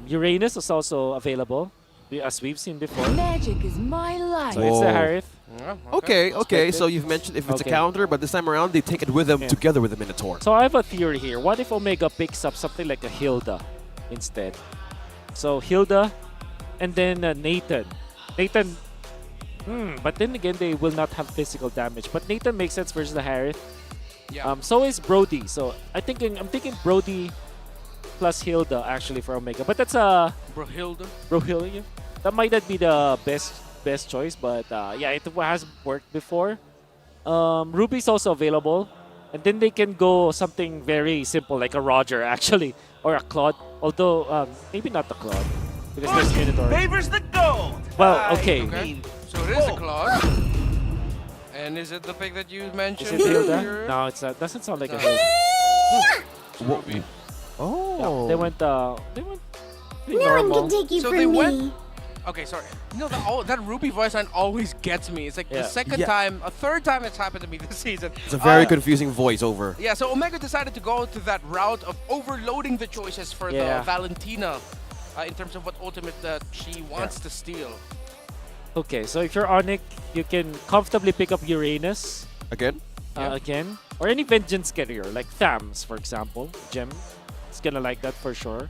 Uranus is also available, as we've seen before. Magic is my life. So it's the Harith. Yeah, Okay. So you've mentioned if it's a counter, but this time around they take it with them together with the Minotaur. So I have a theory here. What if Omega picks up something like a Hilda instead? So Hilda and then Nathan. Nathan, but then again they will not have physical damage. But Nathan makes sense versus the Harith. Yeah. So is Brody. So I'm thinking Brody plus Hilda actually for Omega. But that's Brohilda. Brohilda. That might not be the best choice, but yeah, it has worked before. Ruby's also available, and then they can go something very simple like a Roger actually, or a Claude. Although maybe not the Claude because there's Minotaur. Favors the gold. Well, okay. So it is a Claude. And is it the pick that you Is mentioned? it Hilda? earlier? No, it's not. Doesn't sound like a No. Hilda. Ruby. Oh. Yeah, they went pretty No one normal. can take you So from they me. went. Okay, sorry. You know, that Ruby voice line always gets me. It's like the second time, a third time it's happened to me this season. It's a very confusing voiceover. Yeah, so Omega decided to go to that route of overloading the choices for the Valentina in terms of what ultimate that she wants to steal. Okay, so if you're ONIC, you can comfortably pick up Uranus Again? again, or any Vengeance carrier like Thams, for example. Gem, it's gonna like that for sure.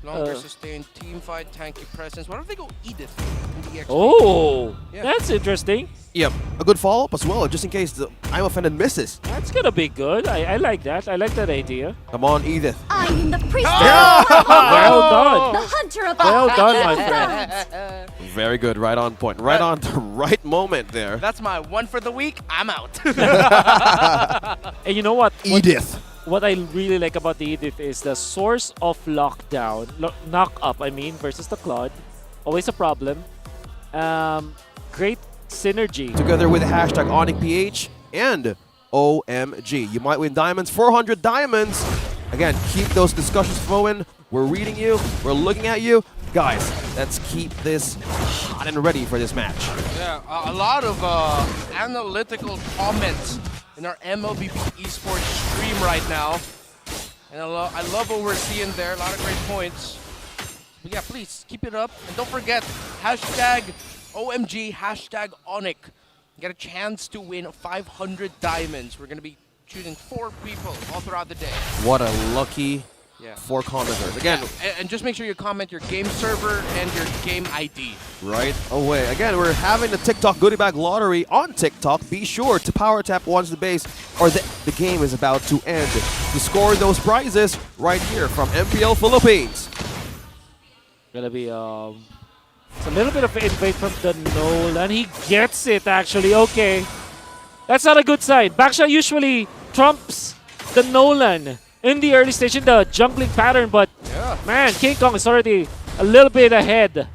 Longer sustained team fight, tanky presence. What if they go Edith in the XP? Oh, Yeah. that's interesting. Yep. A good follow-up as well, just in case the I'm Offended misses. That's gonna be good. I like that. I like that idea. Come on, Edith. I am the priestess. Well done. The hunter of Well all done, my gods. friend. Very good. Right on point. Right on the right moment there. That's my one for the week. I'm out. And you know what? Edith. What I really like about the Edith is the source of lockdown, knock-up, I mean, versus the Claude. Always a problem. Great synergy. Together with hashtag ONICPH and OMG. You might win diamonds, 400 diamonds. Again, keep those discussions flowing. We're reading you. We're looking at you. Guys, let's keep this hot and ready for this match. Yeah, a lot of analytical comments in our MLBB esports stream right now. And I love what we're seeing there. A lot of great points. But yeah, please keep it up. And don't forget, hashtag OMG, hashtag ONIC. Get a chance to win 500 diamonds. We're going to be choosing 4 people all throughout the day. What a lucky 4 commenters. Again, and just make sure you comment your game server and your game ID. right away. Again, we're having the TikTok goodie bag lottery on TikTok. Be sure to power tap once the base or the game is about to end to score those prizes right here from MPL Philippines. Gonna be it's a little bit of invade from the Nolan. He gets it actually. Okay, that's not a good sign. Baksha usually trumps the Nolan in the early stage in the jungling pattern, but man, King Kong is already a little bit ahead.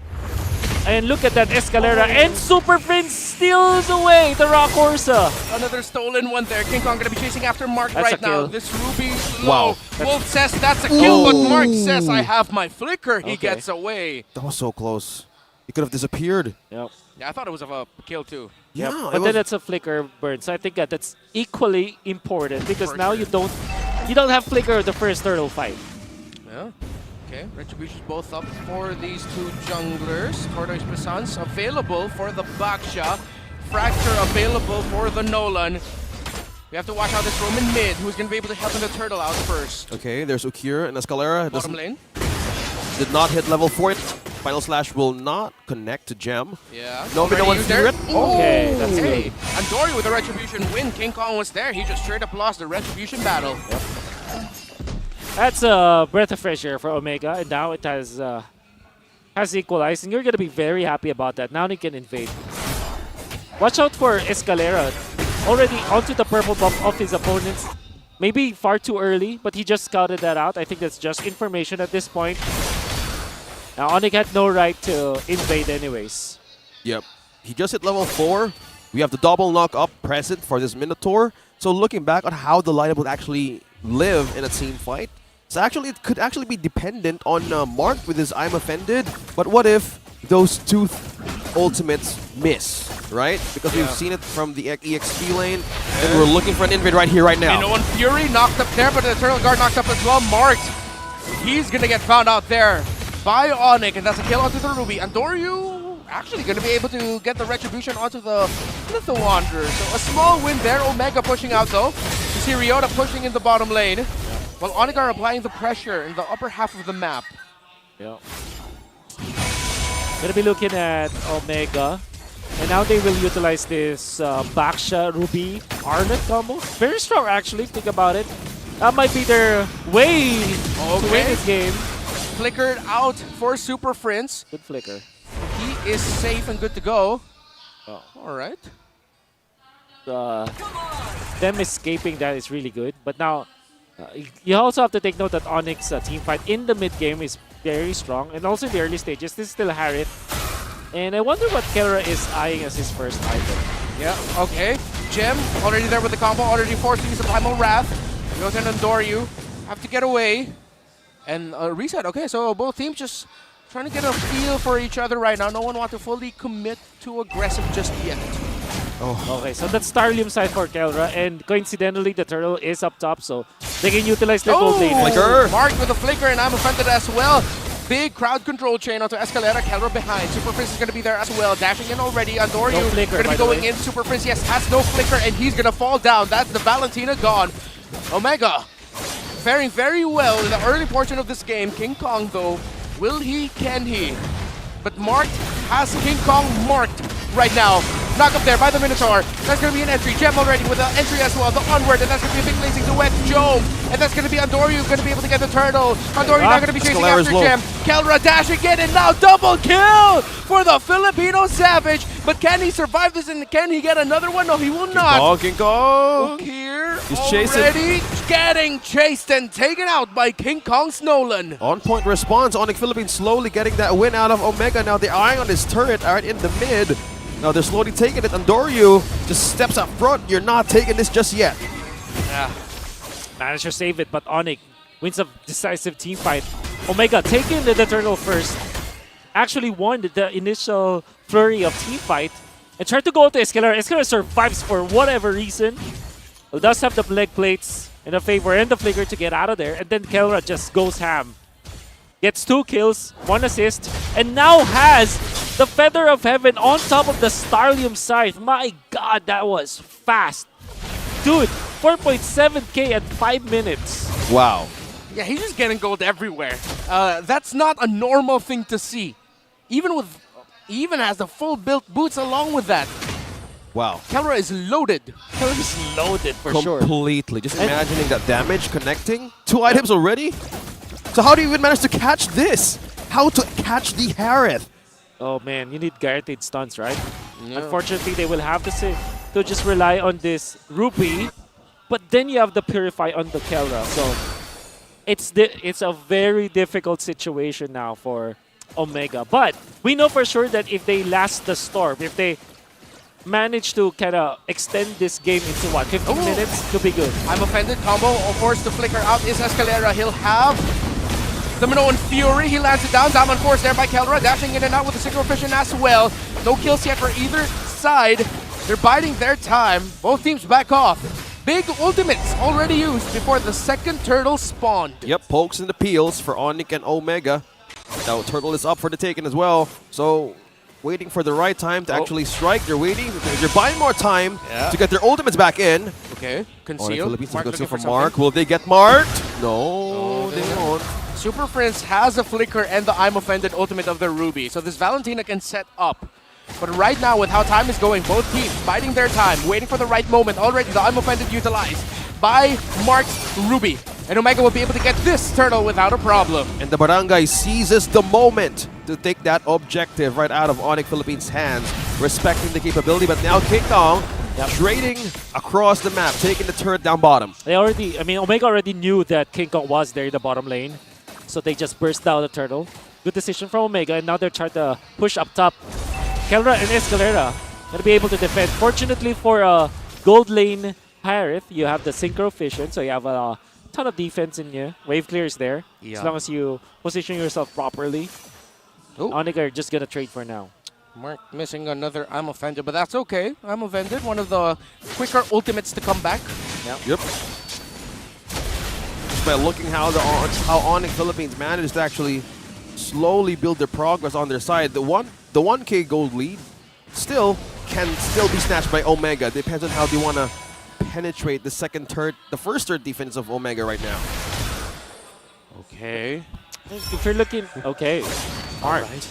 And look at that Escalera, and Super Prince steals away the Rock Horsa. Another stolen one there. King Kong gonna be chasing after Mark That's right a kill. now. This Ruby Wow. low. Wolf says that's a kill, but Mark says I have my flicker. He Okay. gets away. That was so close. He could have disappeared. Yep. Yeah, I thought it was of a kill too. Yeah, Yep. it But was- then it's a flicker burn, so I think that's equally important because For now sure. you don't have flicker the first turtle fight. Yeah. Okay, Retribution's both up for these 2 junglers. Tortoise Presence available for the Baksha. Fracture available for the Nolan. We have to watch out this Roman mid, who's going to be able to help the turtle out first. Okay, there's Ukir and Escalera. Bottom lane. Did not hit level 4. Final Slash will not connect to Gem. Yeah. Nobody Already wants used to there. do it. Okay, that's Okay. great. And Dory with the Retribution win. King Kong was there. He just straight up lost the Retribution battle. That's a breath of fresh air for Omega, and now it has equalized, and you're gonna be very happy about that. Now they can invade. Watch out for Escalera, already onto the purple buff of his opponents. Maybe far too early, but he just scouted that out. I think that's just information at this point. Now ONIC had no right to invade anyways. Yep. He just hit level 4. We have the double knock up present for this Minotaur. So looking back on how the lineup would actually live in a team fight, so actually it could actually be dependent on Mark with his I'm Offended. But what if those 2 ultimates miss, right? Because we've seen it from the EXP lane, and we're looking for an invade right here, right now. And on Fury knocked up there, but the Eternal Guard knocked up as well. Marked. He's going to get found out there. by ONIC, and that's a kill onto the Ruby. Andoryu actually going to be able to get the retribution onto the Little Wanderer. So a small win there. Omega pushing out though. You see Ryota pushing in the bottom lane, while ONIC are applying the pressure in the upper half of the map. Yeah. Gonna be looking at Omega. And now they will utilize this Baksha Ruby Arnett combo. Very strong actually, think about it. That might be their way to win this game. Flickered out for Super Prince. Good flicker. He is safe and good to go. Oh. Alright. Them escaping that is really good. But now, you also have to take note that ONIC's team fight in the mid game is very strong. And also in the early stages, this is still Harith. And I wonder what Kelra is eyeing as his first item. Yeah, okay. Gem already there with the combo, already forced to use the Primal Wrath. Ryota and Andoryu have to get away. And reset. Okay, so both teams just trying to get a feel for each other right now. No one wants to fully commit to aggressive just yet. Oh. Okay, so that's Starlium side for Kelra. And coincidentally, the turtle is up top, so they can utilize their gold lane. Flicker. Marked with a flicker, and I'm offended as well. Big crowd control chain onto Escalera. Kelra behind. Super Prince is going to be there as well. Dashing in already. Andoryu No flicker, going to be going in. Super Prince, yes, has no flicker, and he's going to fall down. That's the Valentina gone. Omega faring very well in the early portion of this game. King Kong, though, will he, can he? But Marked has King Kong marked right now. Knock up there by the Minotaur. That's going to be an entry. Gem already with an entry as well. The onward, and that's going to be a big blazing duet. Jome, and that's going to be Andoryu going to be able to get the turtle. Andoryu now going to be chasing after Gem. Kelra dashing in, and now double kill for the Filipino Savage. But can he survive this, and can he get another one? No, he will not. King Kong. Here He's already getting chased and taken out by King Kong's Nolan. On point response. ONIC Philippines slowly getting that win out of Omega. Now they're eyeing on this turret right in the mid. Now they're slowly taking it. Andoryu just steps up front. You're not taking this just yet. Yeah. Managed to save it, but ONIC wins a decisive team fight. Omega taking the turtle first. Actually won the initial flurry of team fight and tried to go to Escalera. Escalera survives for whatever reason. Does have the leg plates in a favor and the flicker to get out of there. And then Kelra just goes ham. Gets 2 kills, 1 assist, and now has the Feather of Heaven on top of the Starlium Scythe. My god, that was fast. Dude, 4.7k at 5 minutes. Wow. Yeah, he's just getting gold everywhere. That's not a normal thing to see. He even has the full built boots along with that. Wow. Kelra is loaded. Kelra is loaded for sure. Completely. Just imagining that damage connecting. 2 items already? So how do you even manage to catch this? How to catch the Harith? Oh man, you need guaranteed stuns, right? Yeah. Unfortunately, they will have to just rely on this Ruby, but then you have the Purify on the Kelra. So it's a very difficult situation now for Omega. But we know for sure that if they last the storm, if they manage to kind of extend this game into what, 15 minutes, to be good. I'm offended. Combo forced to flicker out is Escalera. He'll have the Minoan Fury. He lands it down. Diamond Force there by Kelra. Dashing in and out with the Synchro Vision as well. No kills yet for either side. They're biding their time. Both teams back off. Big ultimates already used before the second turtle spawned. Yep, pokes and the peels for ONIC and Omega. Now turtle is up for the taking as well. So waiting for the right time to actually strike. They're waiting. They're buying more time to get their ultimates back in. Okay, ONIC conceal. Philippines is Mark going looking for for Mark. something. Will they get marked? No, they won't. Super Prince has a flicker and the I'm Offended ultimate of the Ruby. So this Valentina can set up. But right now, with how time is going, both teams biding their time, waiting for the right moment. Already the I'm Offended utilized by Mark's Ruby. And Omega will be able to get this turtle without a problem. And the Barangay seizes the moment to take that objective right out of ONIC Philippines' hands, respecting the capability. But now King Kong trading across the map, taking the turret down bottom. Omega already knew that King Kong was there in the bottom lane. So they just burst down the turtle. Good decision from Omega, and now they're trying to push up top. Kelra and Escalera gonna be able to defend. Fortunately for gold lane Harith, you have the Synchro Vision, so you have a ton of defense in you. Wave clear is there, as long as you position yourself properly. ONIC are just gonna trade for now. Mark missing another I'm Offended, but that's okay. I'm Offended, one of the quicker ultimates to come back. Yep. Just by looking how ONIC Philippines managed to actually slowly build their progress on their side. The 1K gold lead still can be snatched by Omega. Depends on how they want to penetrate the first third defense of Omega right now. Okay. If you're looking, okay. All right.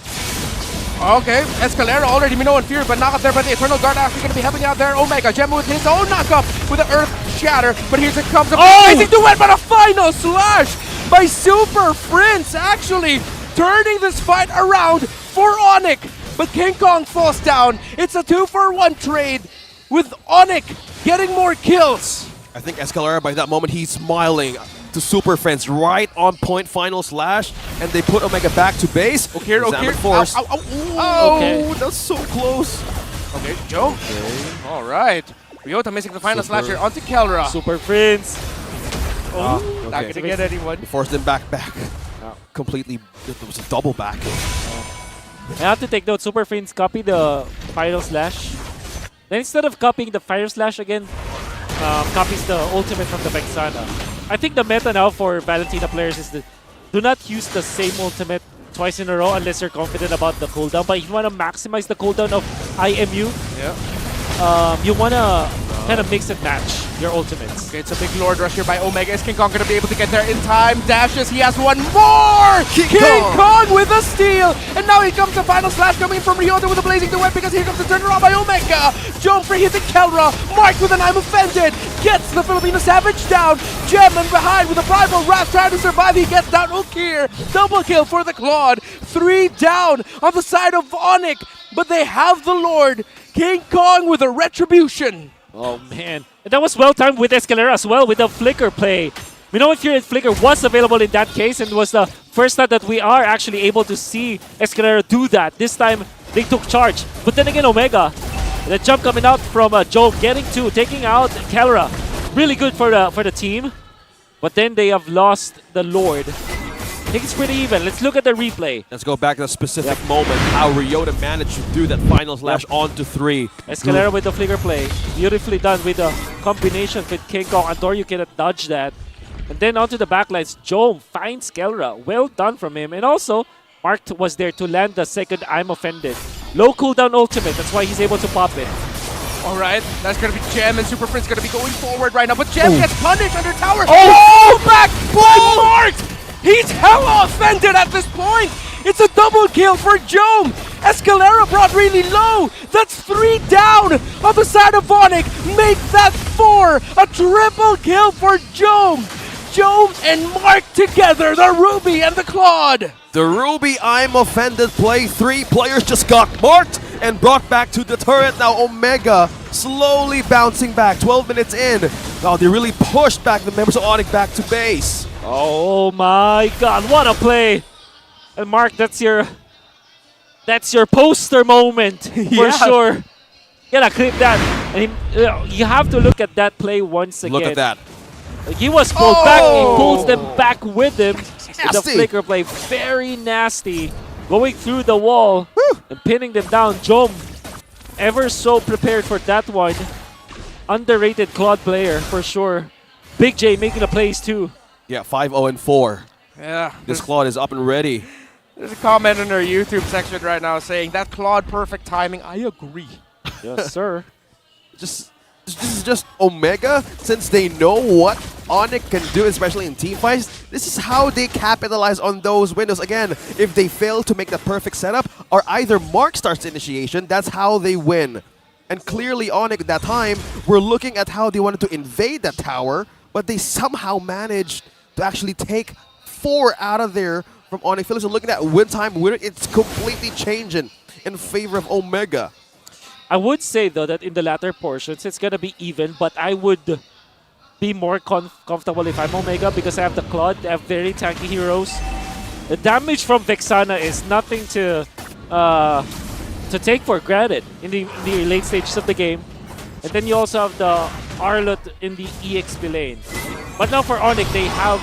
Okay, Escalera already Minnow in fear, but knocked up there by the Eternal Guard. Actually going to be helping out there. Omega, Gemma with his own knockup with the Earth Shatter. But here it comes. Amazing duet, but a final slash by Super Prince. Actually turning this fight around for ONIC. But King Kong falls down. It's a 2-for-1 trade with ONIC getting more kills. I think Escalera, by that moment, he's smiling to Super Friends. Right on point, final slash, and they put Omega back to base. Okay, okay. Force. Ow, ow, ow. Okay. That's so close. Okay, jump. Okay. All right. Ryota missing the final slash here onto Kelra. Super Prince. Oh, okay. not gonna get anyone. Forced them back. Completely, it was a double back. I have to take note, Super Prince copy the Final Slash. Then instead of copying the Fire Slash again, copies the ultimate from the Vexana. I think the meta now for Valentina players is that do not use the same ultimate twice in a row unless you're confident about the cooldown. But if you want to maximize the cooldown of IMU, you want to kind of mix and match your ultimates. Okay, it's a big Lord Rush here by Omega. Is King Kong going to be able to get there in time? Dashes, he has one more! King Kong with a steal! And now here comes the final slash coming in from Ryota with a blazing duet because here comes the turnaround by Omega! Jump for hitting Kelra! Mark with an I'm offended! Gets the Filipino Savage down! Gem and behind with a primal Wrath trying to survive. He gets down. Ukir! Double kill for the Claude! 3 down on the side of ONIC! But they have the Lord! King Kong with a retribution! Oh man, and that was well timed with Escalera as well with the flicker play. We know if your flicker was available in that case, and it was the first time that we are actually able to see Escalera do that. This time they took charge, but then again Omega, the jump coming out from Joe, getting to taking out Kelra, really good for the team. But then they have lost the Lord. I think it's pretty even. Let's look at the replay. Let's go back to the specific moment, how Ryota managed to do that final slash onto 3. Escalera with the flicker play. Beautifully done with the combination with King Kong. Andor, you cannot dodge that. And then onto the backlines, Jome finds Kelra. Well done from him. And also, Mark was there to land the second I'm offended. Low cooldown ultimate, that's why he's able to pop it. Alright, that's gonna be Gem, and Super Prince gonna be going forward right now, but Gem gets punished under tower. Oh, back by Mark! He's hella offended at this point! It's a double kill for Jome! Escalera brought really low! That's 3 down on the side of ONIC! Make that 4! A triple kill for Jome! Jome and Mark together, the Ruby and the Claude! The Ruby I'm offended play. 3 players just got marked and brought back to the turret. Now Omega slowly bouncing back. 12 minutes in. Wow, they really pushed back the members of ONIC back to base. Oh my god, what a play! And Mark, that's your poster moment for sure. You gotta clip that. And you have to look at that play once again. Look at that. He was pulled back. He pulls them back with him. With the flicker play, very nasty. Going through the wall and pinning them down. Jome, ever so prepared for that one. Underrated Claude player for sure. Big J making the plays too. Yeah, 5-0-4. Yeah. This Claude is up and ready. There's a comment in our YouTube section right now saying that Claude perfect timing. I agree. Yes, sir. This is just Omega, since they know what ONIC can do, especially in team fights. This is how they capitalize on those windows. Again, if they fail to make the perfect setup, or either Mark starts initiation, that's how they win. And clearly ONIC at that time were looking at how they wanted to invade that tower, but they somehow managed to actually take 4 out of there from ONIC. So looking at win time, it's completely changing in favor of Omega. I would say though that in the latter portions it's gonna be even, but I would be more comfortable if I'm Omega because I have the Claude. I have very tanky heroes. The damage from Vexana is nothing to take for granted in the late stages of the game. And then you also have the Arlot in the EXP lane. But now for ONIC, they have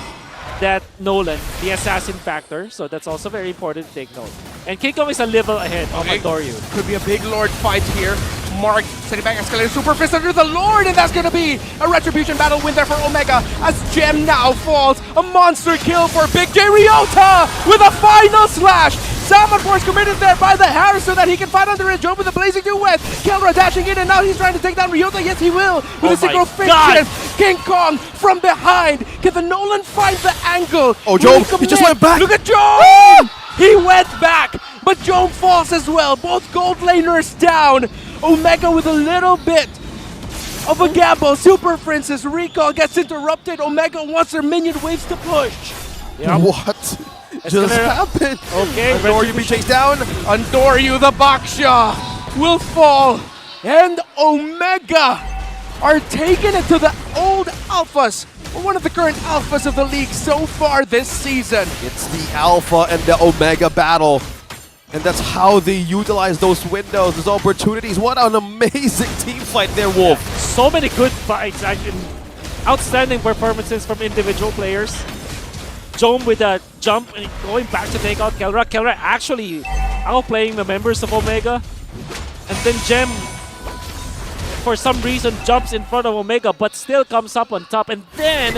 that Nolan, the assassin factor, so that's also very important to take note. And King Kong is a level ahead of Andoryu. Could be a big Lord fight here. Mark sending back Escalator Super Fist under the Lord, and that's gonna be a Retribution battle win there for Omega as Gem now falls. A monster kill for Big J Ryota with a final slash. Salmon Force committed there by the Harris so that he can fight under it. Jump with the Blazing Duet. Kelra dashing in, and now he's trying to take down Ryota. Yes, he will. With a synchrofiction. King Kong from behind. Can the Nolan find the angle? Oh, Joe, he just went back. Look at Joe! He went back, but Joe falls as well. Both gold laners down. Omega with a little bit of a gamble. Super Princess recall gets interrupted. Omega wants their minion waves to push. Yep. What just happened? Okay, Andoryu be chased down. Andoryu the Baksha will fall, and Omega are taking it to the old alphas, or one of the current alphas of the league so far this season. It's the Alpha and the Omega battle. And that's how they utilize those windows, those opportunities. What an amazing team fight there, Wolf. So many good fights, actually. Outstanding performances from individual players. Jom with a jump and going back to take out Kelra. Kelra actually outplaying the members of Omega. And then Gem, for some reason, jumps in front of Omega but still comes up on top. And then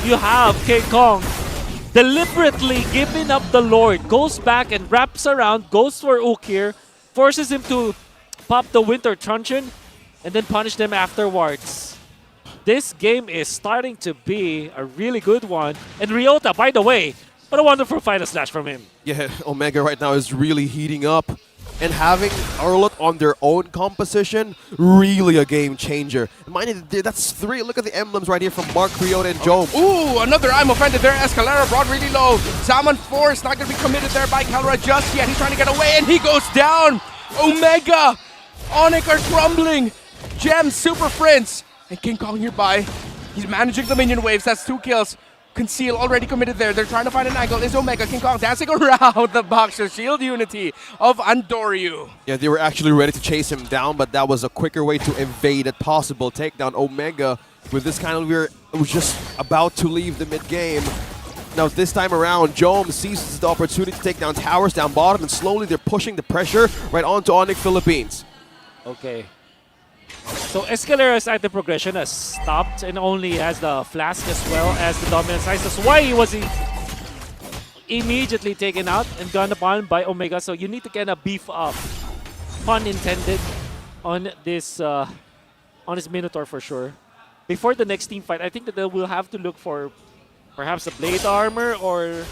you have King Kong deliberately giving up the Lord, goes back and wraps around, goes for Ukir, forces him to pop the Winter Truncheon, and then punish them afterwards. This game is starting to be a really good one. And Ryota, by the way, what a wonderful final slash from him. Yeah, Omega right now is really heating up. And having Arlott on their own composition, really a game changer. Mind you, that's 3. Look at the emblems right here from Mark, Ryota, and Joe. Ooh, another I'm offended there. Escalera brought really low. Salmon Force not going to be committed there by Kelra just yet. He's trying to get away, and he goes down. Omega, ONIC are crumbling. Gem, Super Prince, and King Kong nearby. He's managing the minion waves. That's 2 kills. Conceal already committed there. They're trying to find an angle. Is Omega. King Kong dancing around the box. Shield unity of Andoryu. Yeah, they were actually ready to chase him down, but that was a quicker way to evade a possible takedown. Omega, with this kind of weird, was just about to leave the mid-game. Now this time around, Jom seizes the opportunity to take down towers down bottom, and slowly they're pushing the pressure right onto ONIC Philippines. Okay. So Escalera's active progression has stopped and only has the Flask as well as the Dominance Ice. That's why he was immediately taken out and gone upon by Omega. So you need to kind of beef up, pun intended, on this Minotaur for sure. Before the next team fight, I think that they will have to look for perhaps a Blade Armor or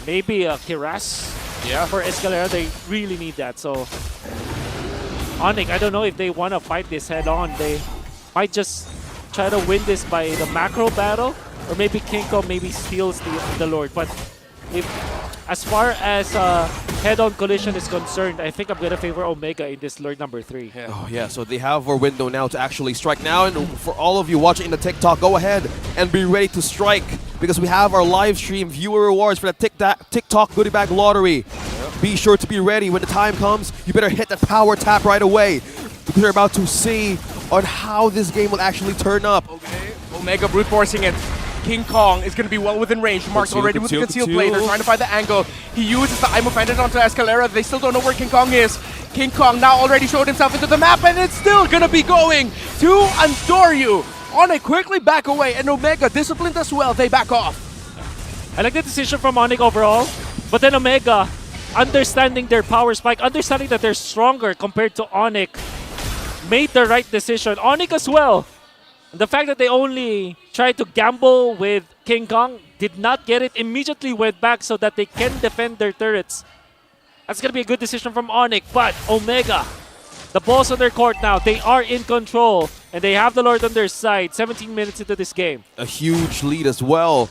maybe a Kiras. Yeah. For Escalera, they really need that. So ONIC, I don't know if they want to fight this head on. They might just try to win this by the macro battle, or maybe King Kong maybe steals the Lord. But if, as far as head-on collision is concerned, I think I'm going to favor Omega in this Lord number 3. Yeah. Oh yeah, so they have our window now to actually strike now. And for all of you watching the TikTok, go ahead and be ready to strike, because we have our live stream viewer rewards for the TikTok goodie bag lottery. Be sure to be ready when the time comes. You better hit that power tap right away, because we're about to see on how this game will actually turn up. Okay, Omega brute forcing it. King Kong is going to be well within range. Mark's already with the concealed blade. They're trying to find the angle. He uses the I'm offended onto Escalera. They still don't know where King Kong is. King Kong now already showed himself into the map, and it's still going to be going to Andoryu. ONIC quickly back away, and Omega disciplined as well. They back off. I like the decision from ONIC overall, but then Omega, understanding their power spike, understanding that they're stronger compared to ONIC, made the right decision. ONIC as well. The fact that they only tried to gamble with King Kong, did not get it, immediately went back so that they can defend their turrets. That's going to be a good decision from ONIC, but Omega, the ball's on their court now. They are in control, and they have the Lord on their side. 17 minutes into this game. A huge lead as well.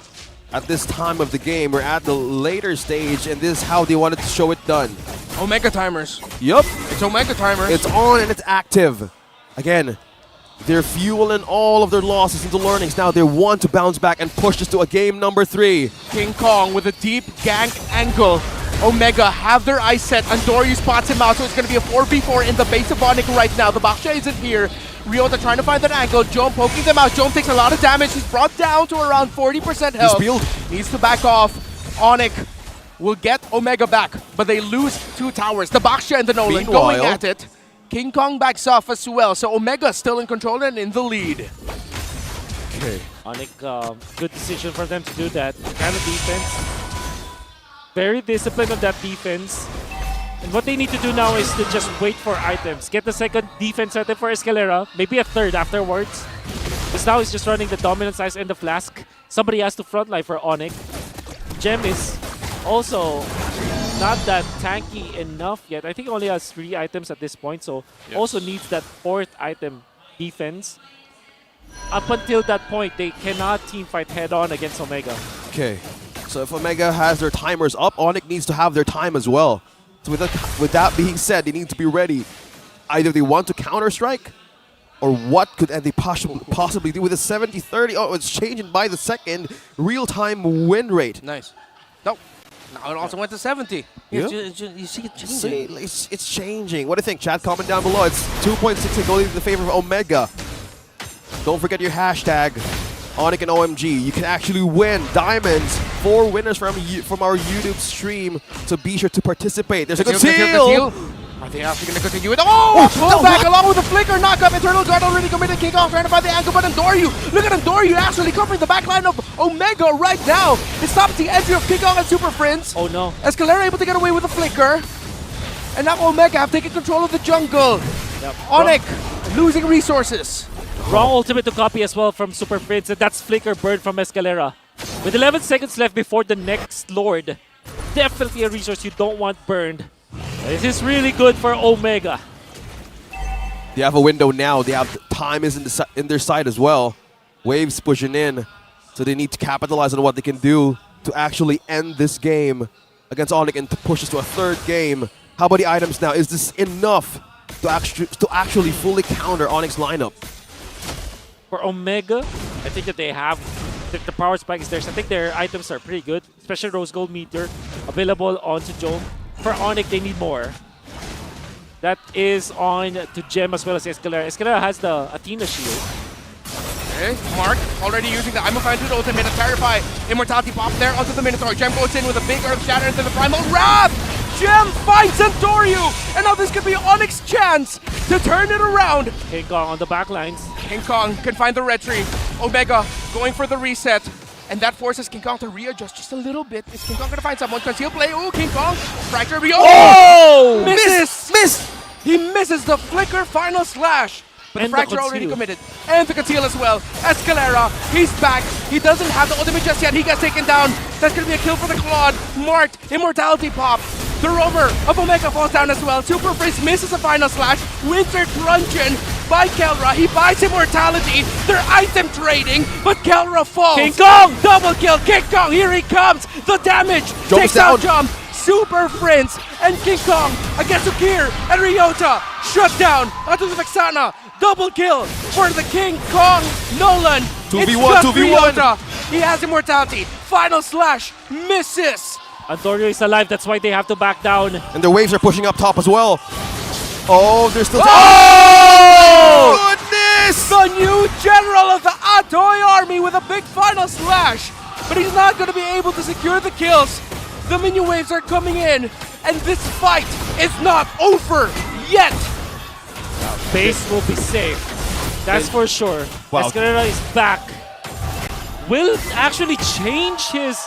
At this time of the game, we're at the later stage, and this is how they wanted to show it done. Omega timers. Yup. It's Omega timers. It's on and it's active. Again, they're fueling all of their losses into learnings. Now they want to bounce back and push this to a game number 3. King Kong with a deep gank angle. Omega have their eyes set. Andoryu spots him out, so it's going to be a 4v4 in the base of ONIC right now. The Baksha isn't here. Ryota trying to find that angle. Jom poking them out. Jom takes a lot of damage. He's brought down to around 40% health. He's peeled. Needs to back off. ONIC will get Omega back, but they lose 2 towers. The Baksha and the Nolan going at it. King Kong backs off as well, so Omega still in control and in the lead. Okay. ONIC, good decision for them to do that. Kind of defense. Very disciplined on that defense. And what they need to do now is to just wait for items. Get the second defense item for Escalera, maybe a third afterwards. Because now he's just running the Dominance Ice and the Flask. Somebody has to frontline for ONIC. Gem is also not that tanky enough yet. I think he only has 3 items at this point, so also needs that 4th item defense. Up until that point, they cannot team fight head-on against Omega. Okay. So if Omega has their timers up, ONIC needs to have their time as well. So with that being said, they need to be ready. Either they want to counter-strike, or what could they possibly do with a 70-30? Oh, it's changing by the second. Real-time win rate. Nice. No. Now it also went to 70. Yeah. You see it changing. See, it's changing. What do you think? Chat, comment down below. It's 2.6 going in the favor of Omega. Don't forget your hashtag, ONIC and OMG. You can actually win diamonds. 4 winners from our YouTube stream. So be sure to participate. There's a good steal. Are they actually going to continue it? Oh! Pull back along with the flicker knock-up. Eternal Guard already committed. King Kong trying to find the angle button. Doryu. Look at him. Doryu actually covering the back line of Omega right now. It stops the entry of King Kong and Super Prince. Oh no. Escalera able to get away with the flicker. And now Omega have taken control of the jungle. Yep. ONIC losing resources. Wrong ultimate to copy as well from Super Prince, and that's Flicker Bird from Escalera. With 11 seconds left before the next Lord, definitely a resource you don't want burned. This is really good for Omega. They have a window now. They have time is in their side as well. Waves pushing in, so they need to capitalize on what they can do to actually end this game against ONIC and to push us to a 3rd game. How about the items now? Is this enough to actually fully counter ONIC's lineup? For Omega, I think that they have the power spike is there. So I think their items are pretty good, especially Rose Gold Meteor available onto Jome. For ONIC, they need more. That is on to Gem as well as Escalera. Escalera has the Athena shield. Okay, Mark already using the I'm a fan to the ultimate. A Terrify. Immortality pop there onto the Minotaur. Gem goes in with a big Earth Shatter into the Primal Wrath. Gem finds Doryu. And now this could be ONIC's chance to turn it around. King Kong on the back lines. King Kong can find the retry. Omega going for the reset. And that forces King Kong to readjust just a little bit. Is King Kong going to find someone? Conceal play. Ooh, King Kong. Fracture. Oh! Misses! Miss! He misses the flicker final slash. But And the fracture the already conceal. committed. And the conceal as well. Escalera, he's back. He doesn't have the ultimate just yet. He gets taken down. That's going to be a kill for the Claude. Marked. Immortality pop. The rover of Omega falls down as well. Super Freeze misses a final slash. Winter Truncheon by Kelra. He buys Immortality. They're item trading, but Kelra falls. King Kong! Double kill. King Kong, here he comes. The damage. Jumps Takes out down. Jump. Super Prince and King Kong against Ukir and Ryota. Shut down onto the Vexana. Double kill for the King Kong Nolan. 2v1, It's just 2v1. Ryota. He has immortality. Final slash misses. Antonio is alive, that's why they have to back down. And their waves are pushing up top as well. Oh, they're still... Oh! Goodness! The new general of the Atoy army with a big final slash. But he's not going to be able to secure the kills. The minion waves are coming in. And this fight is not over yet. Base will be safe. That's for sure. Wow. Escalera is back. Will actually change his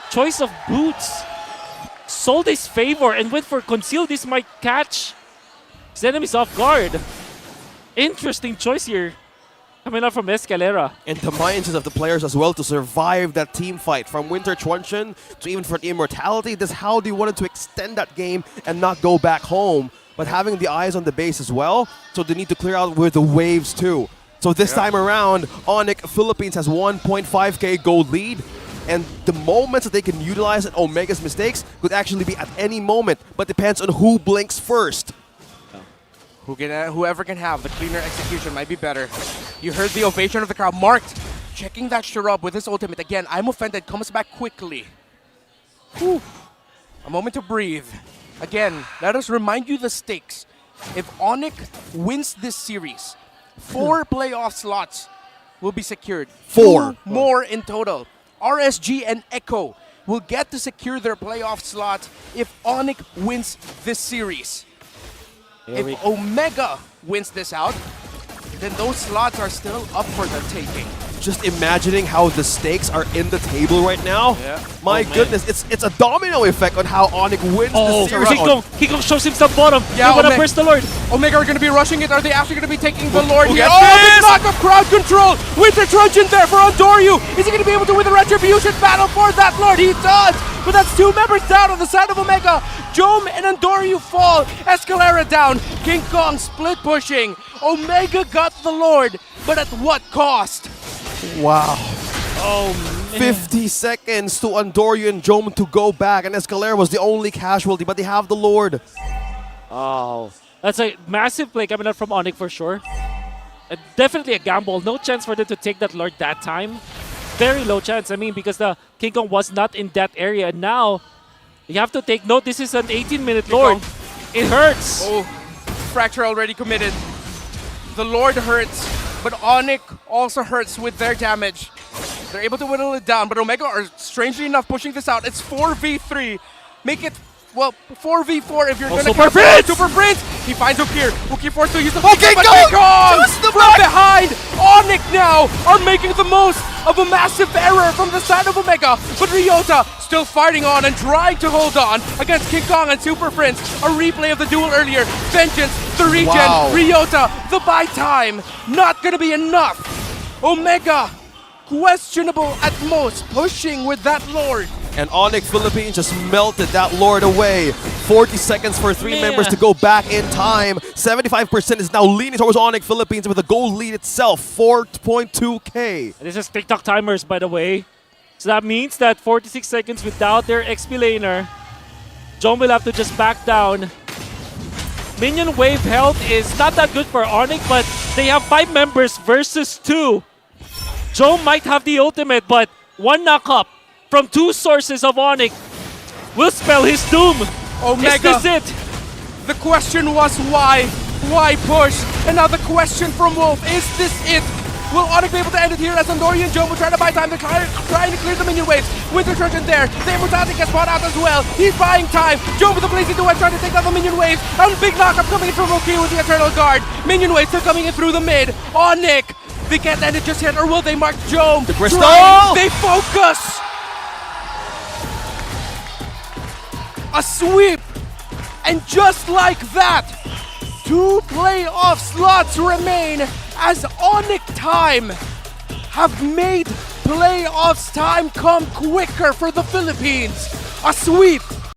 choice of boots. Sold his favor and went for conceal. This might catch his enemies off guard. Interesting choice here. Coming up from Escalera. And the mindset of the players as well to survive that team fight. From Winter Truncheon to even for the Immortality. That's how they wanted to extend that game and not go back home. But having the eyes on the base as well, so they need to clear out with the waves too. So this time around, ONIC Philippines has 1.5k gold lead. And the moments that they can utilize in Omega's mistakes could actually be at any moment, but depends on who blinks first. Whoever can have the cleaner execution might be better. You heard the ovation of the crowd. Marked, checking that Sharab with his ultimate. Again, I'm offended, comes back quickly. Whew. A moment to breathe. Again, let us remind you the stakes. If ONIC wins this series, 4 playoff slots will be secured. 4 more in total. RSG and Echo will get to secure their playoff slot if ONIC wins this series. Here we If Omega wins this out, then those slots are still up for the taking. Just imagining how the stakes are in the table right now. Yeah. My Oh, man. goodness, it's a domino effect on how ONIC wins Oh, the series. King Kong shows himself bottom. Yeah, They wanna Omega- burst the Lord. Omega are going to be rushing it. Are they actually going to be taking the Lord who here? gets Oh, this? big knock of crowd control! Winter Trojan there for Andoryu! Is he going to be able to win the Retribution battle for that Lord? He does! But that's 2 members down on the side of Omega. Jome and Andoryu fall. Escalera down. King Kong split pushing. Omega got the Lord, but at what cost? Wow. Oh, man. 50 seconds to Andoryu and Jome to go back, and Escalera was the only casualty, but they have the Lord. Oh, that's a massive play coming out from ONIC for sure. Definitely a gamble. No chance for them to take that Lord that time. Very low chance. I mean, because the King Kong was not in that area. And now, you have to take note, this is an 18-minute Lord. Kong. It hurts. Oh, Fracture already committed. The Lord hurts, but ONIC also hurts with their damage. They're able to whittle it down, but Omega are strangely enough pushing this out. It's 4v3. Make it, well, 4v4 if you're gonna Super count Prince! Super Prince! He finds Ukir. Ukir forced to use the Okay, but go! King Kong Just the from back! behind. ONIC now are making the most of a massive error from the side of Omega, but Ryota still fighting on and trying to hold on against King Kong and Super Prince. A replay of the duel earlier. Vengeance, the regen, Wow. Ryota, the buy time. Not gonna be enough. Omega, questionable at most, pushing with that Lord. And ONIC Philippines just melted that Lord away. 40 seconds for 3 Man. members to go back in time. 75% is now leaning towards ONIC Philippines with a goal lead itself, 4.2k. This is TikTok timers, by the way. So that means that 46 seconds without their XP laner, Jome will have to just back down. Minion wave health is not that good for ONIC, but they have 5 members versus 2. Jome might have the ultimate, but 1 knock-up from 2 sources of ONIC will spell his doom. Omega, Is this it? the question was why? Why push? And now the question from Wolf, is this it? Will ONIC be able to end it here as Andoryu and Jome will try to buy time? They're trying to clear the minion waves. Winter Trojan there. The Immortality gets bought out as well. He's buying time. Jome with the blazing duet trying to take down the minion waves. And big knockup coming in from Roki with the Eternal Guard. Minion waves still coming in through the mid. ONIC, they can't end it just yet, or will they mark Jome? The crystal! They focus! A sweep! And just like that, 2 playoff slots remain as ONIC time have made playoffs time come quicker for the Philippines. A sweep